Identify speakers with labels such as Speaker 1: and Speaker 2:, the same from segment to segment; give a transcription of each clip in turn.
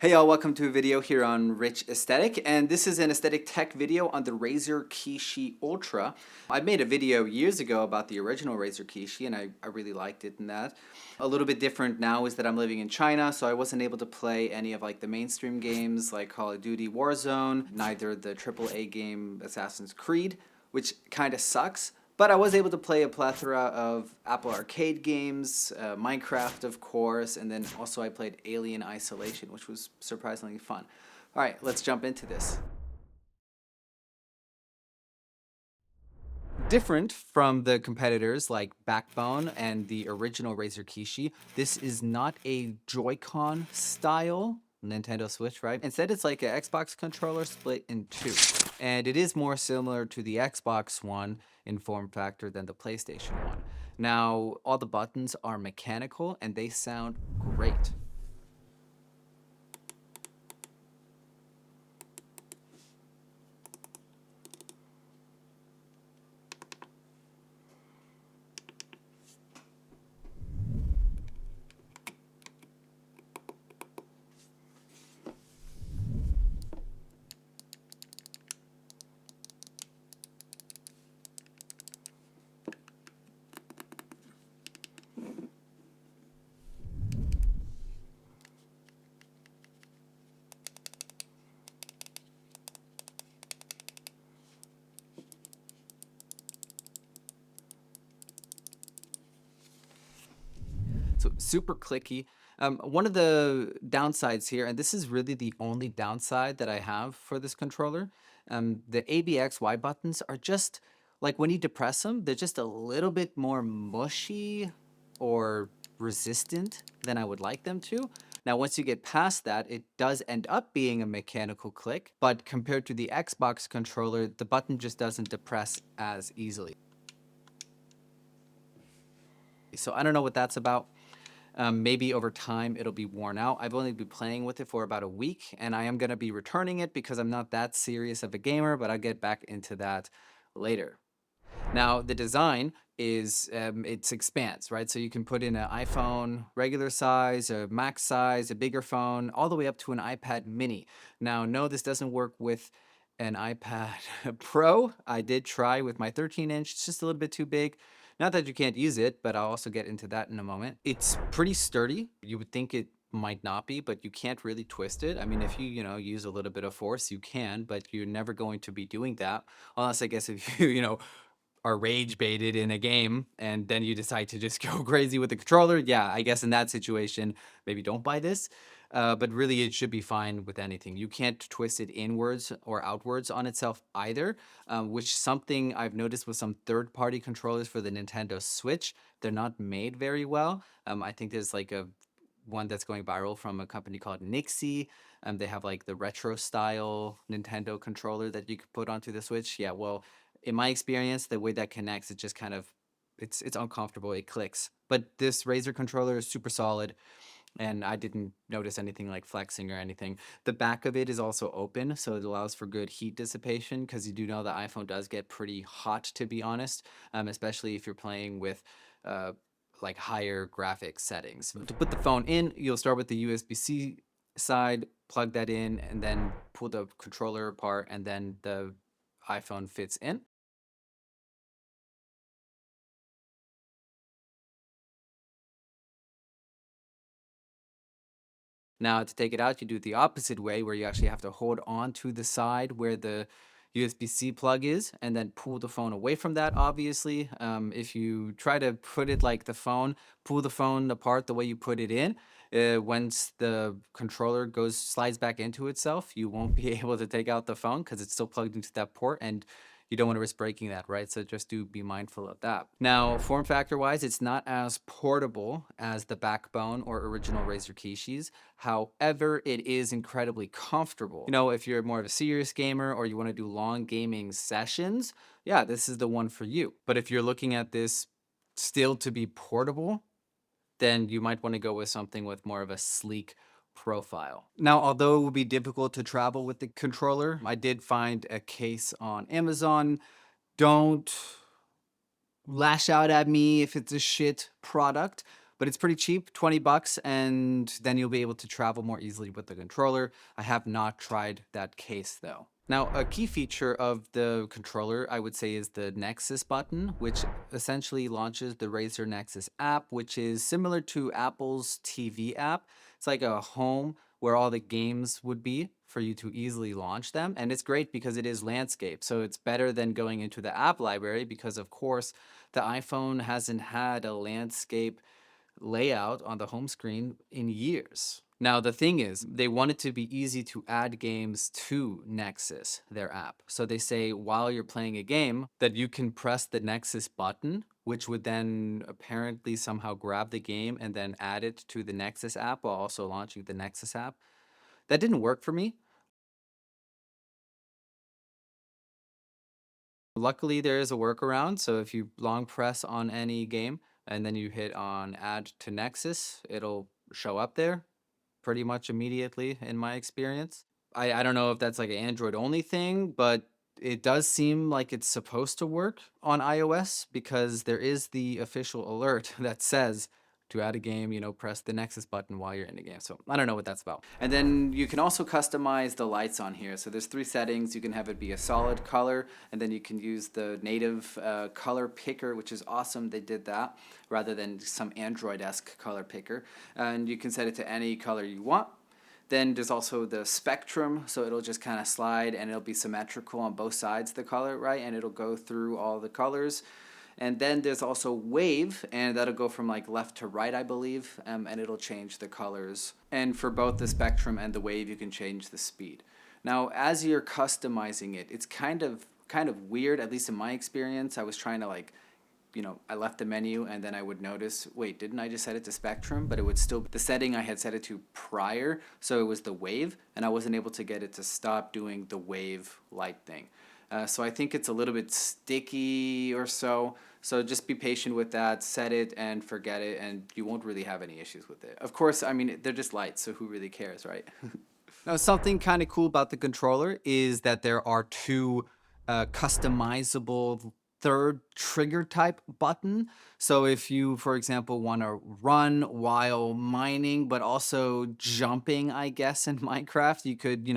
Speaker 1: Hey y'all, welcome to a video here on Rich Aesthetic, and this is an aesthetic tech video on the Razer Kishi Ultra. I made a video years ago about the original Razer Kishi, and I really liked it in that. A little bit different now is that I'm living in China, so I wasn't able to play any of like the mainstream games like Call of Duty Warzone, neither the AAA game Assassin's Creed, which kind of sucks. But I was able to play a plethora of Apple Arcade games, Minecraft, of course, and then also I played Alien Isolation, which was surprisingly fun. All right, let's jump into this. Different from the competitors like Backbone and the original Razer Kishi, this is not a Joy-Con style Nintendo Switch, right? Instead, it's like an Xbox controller split in two. And it is more similar to the Xbox One in form factor than the PlayStation One. Now, all the buttons are mechanical and they sound great. So super clicky. One of the downsides here, and this is really the only downside that I have for this controller, the ABXY buttons are just like when you depress them, they're just a little bit more mushy or resistant than I would like them to. Now, once you get past that, it does end up being a mechanical click, but compared to the Xbox controller, the button just doesn't depress as easily. So I don't know what that's about. Maybe over time it'll be worn out. I've only been playing with it for about a week, and I am going to be returning it because I'm not that serious of a gamer, but I'll get back into that later. Now, the design is it expands, right? So you can put in an iPhone regular size, a Max size, a bigger phone, all the way up to an iPad mini. Now, no, this doesn't work with an iPad Pro. I did try with my 13-inch. It's just a little bit too big. Not that you can't use it, but I'll also get into that in a moment. It's pretty sturdy. You would think it might not be, but you can't really twist it. I mean, if you use a little bit of force, you can, but you're never going to be doing that unless I guess if you are rage baited in a game and then you decide to just go crazy with the controller. Yeah, I guess in that situation, maybe don't buy this. But really, it should be fine with anything. You can't twist it inwards or outwards on itself either, which something I've noticed with some third-party controllers for the Nintendo Switch. They're not made very well. I think there's like a one that's going viral from a company called Nixie. They have like the retro style Nintendo controller that you could put onto the Switch. Yeah, well, in my experience, the way that connects, it just kind of it's uncomfortable. It clicks. But this Razer controller is super solid, and I didn't notice anything like flexing or anything. The back of it is also open, so it allows for good heat dissipation because you do know the iPhone does get pretty hot, to be honest, especially if you're playing with uh, like higher graphics settings. To put the phone in, you'll start with the USB-C side, plug that in, and then pull the controller apart, and then the iPhone fits in. Now, to take it out, you do it the opposite way, where you actually have to hold on to the side where the USB-C plug is, and then pull the phone away from that, obviously. If you try to put it like the phone, pull the phone apart the way you put it in, once the controller slides back into itself, you won't be able to take out the phone because it's still plugged into that port, and you don't want to risk breaking that, right? So just do be mindful of that. Now, form factor wise, it's not as portable as the Backbone or original Razer Kishis. However, it is incredibly comfortable. If you're more of a serious gamer or you want to do long gaming sessions, yeah, this is the one for you. But if you're looking at this still to be portable, then you might want to go with something with more of a sleek profile. Now, although it would be difficult to travel with the controller, I did find a case on Amazon. Don't lash out at me if it's a shit product, but it's pretty cheap, 20 bucks, and then you'll be able to travel more easily with the controller. I have not tried that case though. Now, a key feature of the controller, I would say, is the Nexus button, which essentially launches the Razer Nexus app, which is similar to Apple's TV app. It's like a home where all the games would be for you to easily launch them. And it's great because it is landscape. So it's better than going into the app library because, of course, the iPhone hasn't had a landscape layout on the home screen in years. Now, the thing is, they want it to be easy to add games to Nexus, their app. So they say while you're playing a game that you can press the Nexus button, which would then apparently somehow grab the game and then add it to the Nexus app while also launching the Nexus app. That didn't work for me. Luckily, there is a workaround. So if you long press on any game and then you hit on add to Nexus, it'll show up there pretty much immediately in my experience. I don't know if that's like an Android only thing, but it does seem like it's supposed to work on iOS because there is the official alert that says to add a game, press the Nexus button while you're in the game. So I don't know what that's about. And then you can also customize the lights on here. So there's 3 settings. You can have it be a solid color, and then you can use the native color picker, which is awesome. They did that rather than some Android-esque color picker. And you can set it to any color you want. Then there's also the spectrum, so it'll just kind of slide and it'll be symmetrical on both sides of the color, right? And it'll go through all the colors. And then there's also wave, and that'll go from like left to right, I believe, and it'll change the colors. And for both the spectrum and the wave, you can change the speed. Now, as you're customizing it, it's kind of weird, at least in my experience. I was trying to I left the menu and then I would notice, wait, didn't I just set it to spectrum? But it would still, the setting I had set it to prior, so it was the wave, and I wasn't able to get it to stop doing the wave light thing. So I think it's a little bit sticky or so. So just be patient with that, set it and forget it, and you won't really have any issues with it. Of course, I mean, they're just lights, so who really cares, right? Now, something kind of cool about the controller is that there are two customizable third trigger type button. So if you, for example, want to run while mining, but also jumping, I guess, in Minecraft, you could,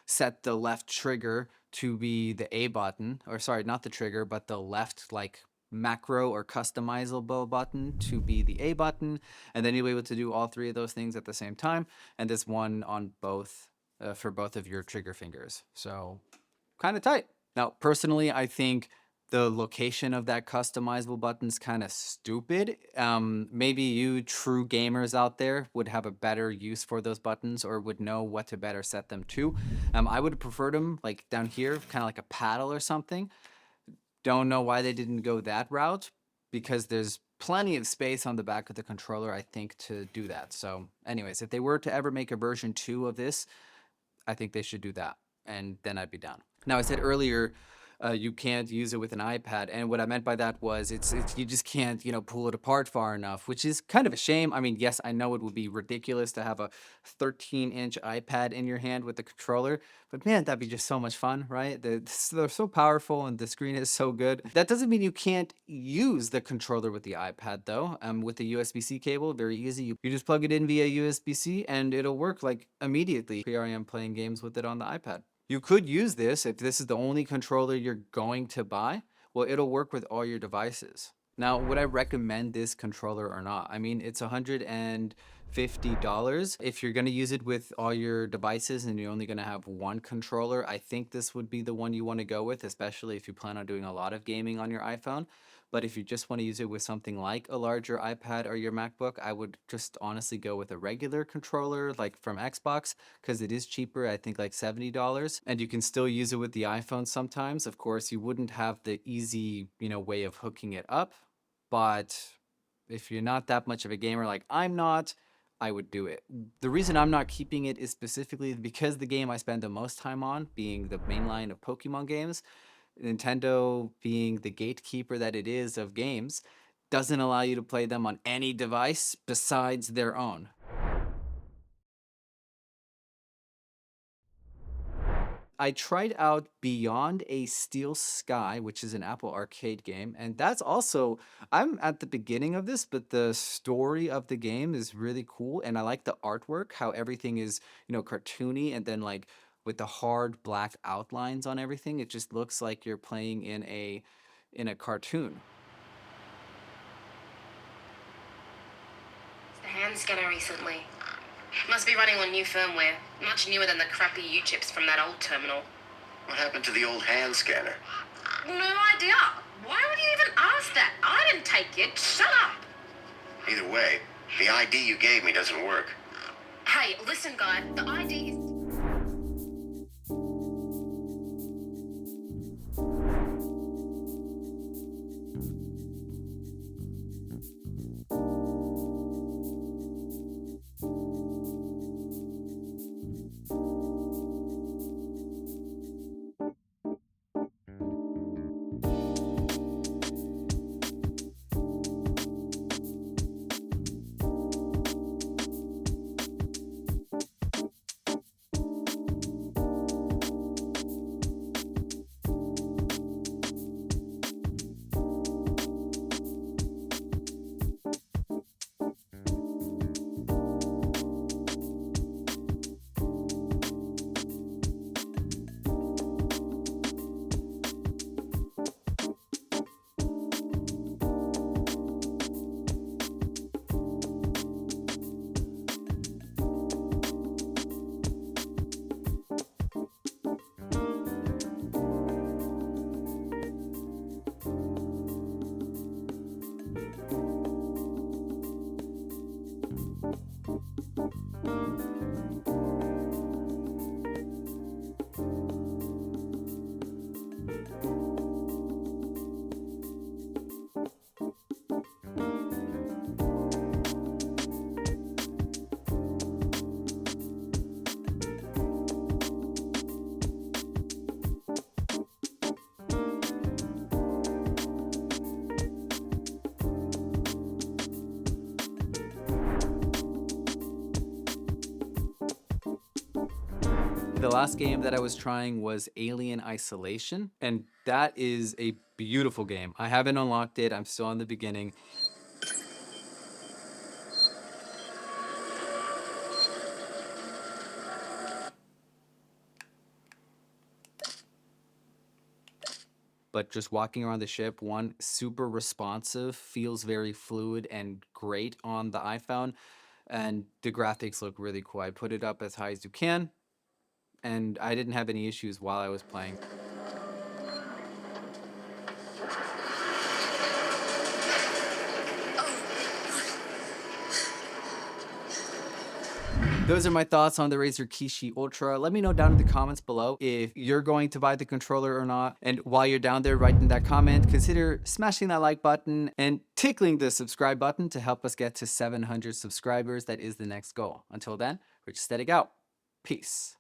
Speaker 1: set the left trigger to be the A button, or sorry, not the trigger, but the left like macro or customizable button to be the A button. And then you'll be able to do all 3 of those things at the same time. And there's one on both for both of your trigger fingers. So kind of tight. Now, personally, I think the location of that customizable button is kind of stupid. Maybe you true gamers out there would have a better use for those buttons or would know what to better set them to. I would have preferred them like down here, kind of like a paddle or something. Don't know why they didn't go that route because there's plenty of space on the back of the controller, I think, to do that. So anyways, if they were to ever make a version 2 of this, I think they should do that, and then I'd be down. Now, I said earlier, you can't use it with an iPad, and what I meant by that was it's you just can't pull it apart far enough, which is kind of a shame. I mean, yes, I know it would be ridiculous to have a 13-inch iPad in your hand with the controller, but man, that'd be just so much fun, right? They're so powerful, and the screen is so good. That doesn't mean you can't use the controller with the iPad, though. With the USB-C cable, very easy. You just plug it in via USB-C, and it'll work like immediately. Here I am playing games with it on the iPad. You could use this if this is the only controller you're going to buy. Well, it'll work with all your devices. Now, would I recommend this controller or not? I mean, it's $150. If you're going to use it with all your devices and you're only going to have one controller, I think this would be the one you want to go with, especially if you plan on doing a lot of gaming on your iPhone. But if you just want to use it with something like a larger iPad or your MacBook, I would just honestly go with a regular controller like from Xbox because it is cheaper, I think like $70. And you can still use it with the iPhone sometimes. Of course, you wouldn't have the easy, way of hooking it up. But if you're not that much of a gamer like I'm not, I would do it. The reason I'm not keeping it is specifically because the game I spend the most time on, being the main line of Pokemon games, Nintendo being the gatekeeper that it is of games, doesn't allow you to play them on any device besides their own. I tried out Beyond a Steel Sky, which is an Apple Arcade game, and that's also I'm at the beginning of this, but the story of the game is really cool, and I like the artwork, how everything is, cartoony, and then like with the hard black outlines on everything, it just looks like you're playing in a cartoon.
Speaker 2: The hand scanner recently. Must be running on new firmware, much newer than the crappy U-chips from that old terminal.
Speaker 3: What happened to the old hand scanner?
Speaker 2: No idea. Why would you even ask that? I didn't take it. Shut up.
Speaker 3: Either way, the ID you gave me doesn't work.
Speaker 2: Hey, listen, guy. The ID is...
Speaker 1: The last game that I was trying was Alien Isolation, and that is a beautiful game. I haven't unlocked it. I'm still in the beginning. But just walking around the ship, one, super responsive, feels very fluid and great on the iPhone, and the graphics look really cool. I put it up as high as you can, and I didn't have any issues while I was playing. Those are my thoughts on the Razer Kishi Ultra. Let me know down in the comments below if you're going to buy the controller or not. And while you're down there writing that comment, consider smashing that like button and tickling the subscribe button to help us get to 700 subscribers. That is the next goal. Until then, Rich Aesthetic out. Peace.